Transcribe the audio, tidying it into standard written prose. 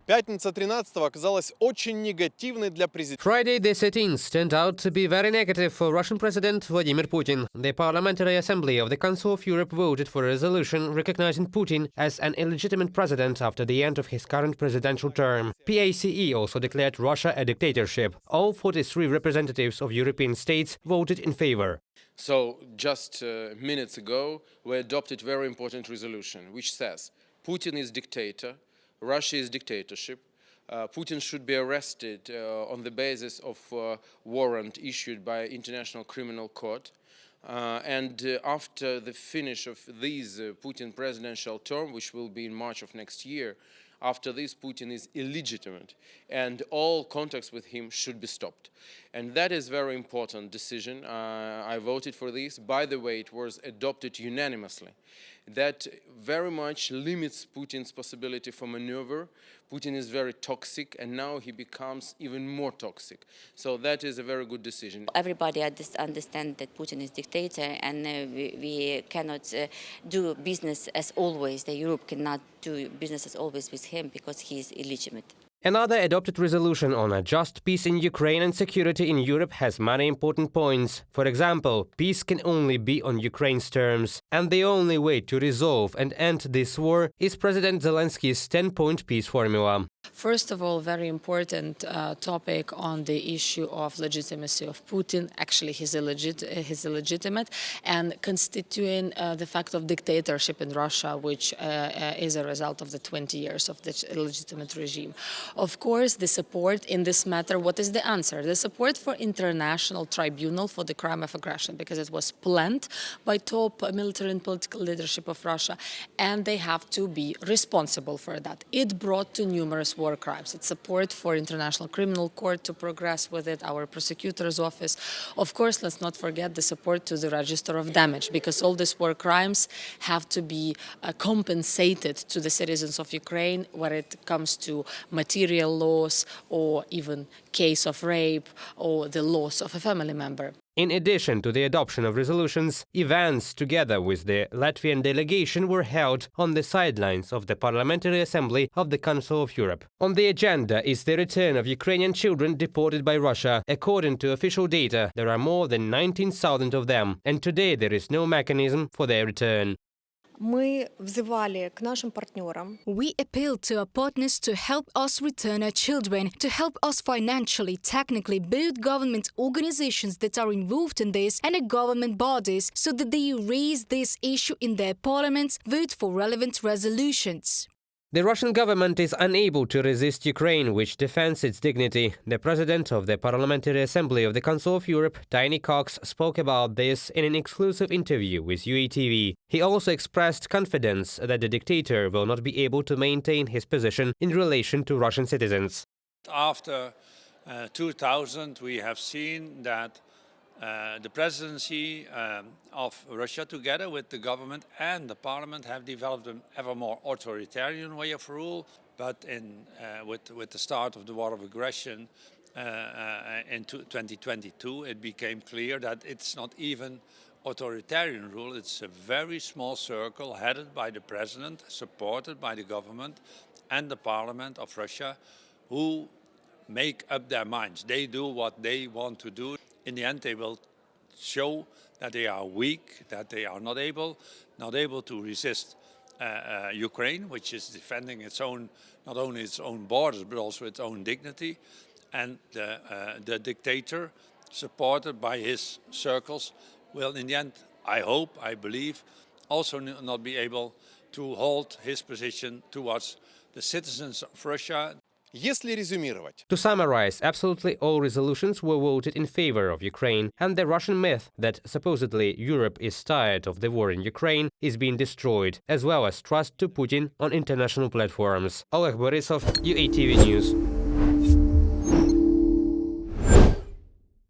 Пятница 13-го оказалась очень негативной для президента. Friday the 13th turned out to be very negative for Russian President Vladimir Putin. The Parliamentary Assembly of the Council of Europe voted for a resolution recognizing Putin as an illegitimate president after the end of his current presidential term. PACE also declared Russia a dictatorship. All 43 representatives of European states voted in favor. So just minutes ago, we adopted a very important resolution, which says Putin is dictator, Russia is dictatorship. Putin should be arrested on the basis of warrant issued by International Criminal Court. And after the finish of this Putin presidential term, which will be in March of next year, after this, Putin is illegitimate, and all contacts with him should be stopped. And that is a very important decision. I voted for this. By the way, it was adopted unanimously. That very much limits Putin's possibility for maneuver. Putin is very toxic, and now he becomes even more toxic. So that is a very good decision. Everybody understands that Putin is dictator, and we cannot do business as always. Europe cannot do business as always with him because he is illegitimate. Another adopted resolution on a just peace in Ukraine and security in Europe has many important points. For example, peace can only be on Ukraine's terms. And the only way to resolve and end this war is President Zelensky's 10-point peace formula. First of all, very important topic on the issue of legitimacy of Putin. Actually, he's illegitimate, and constituting the fact of dictatorship in Russia, which is a result of the 20 years of the illegitimate regime. Of course, the support in this matter, what is the answer? The support for international tribunal for the crime of aggression, because it was planned by top military and political leadership of Russia, and they have to be responsible for that. It brought to numerous war crimes. It's support for International Criminal Court to progress with it, our prosecutor's office. Of course, let's not forget the support to the Register of Damage, because all these war crimes have to be compensated to the citizens of Ukraine when it comes to material loss or even case of rape or the loss of a family member. In addition to the adoption of resolutions, events together with the Latvian delegation were held on the sidelines of the Parliamentary Assembly of the Council of Europe. On the agenda is the return of Ukrainian children deported by Russia. According to official data, there are more than 19,000 of them, and today there is no mechanism for their return. Мы взывали к нашим партнерам. We appealed to our partners to help us return our children, to help us financially, technically, both government organizations that are involved in this and the government bodies, so that they raise this issue in their parliaments, vote for relevant resolutions. The Russian government is unable to resist Ukraine, which defends its dignity. The president of the Parliamentary Assembly of the Council of Europe, Tiny Cox, spoke about this in an exclusive interview with UATV. He also expressed confidence that the dictator will not be able to maintain his position in relation to Russian citizens. After 2000, we have seen that the presidency of Russia, together with the government and the parliament, have developed an ever more authoritarian way of rule. But with the start of the war of aggression in 2022, it became clear that it's not even authoritarian rule. It's a very small circle headed by the president, supported by the government and the parliament of Russia, who make up their minds. They do what they want to do. In the end, they will show that they are weak, that they are not able to resist Ukraine, which is defending its own, not only its own borders, but also its own dignity. And the dictator, supported by his circles, will in the end, I hope, I believe, also not be able to hold his position towards the citizens of Russia. Если резюмировать, To summarize, absolutely all resolutions were voted in favor of Ukraine, and the Russian myth that supposedly Europe is tired of the war in Ukraine is being destroyed, as well as trust to Putin on international platforms. Oleg Borisov, UATV News.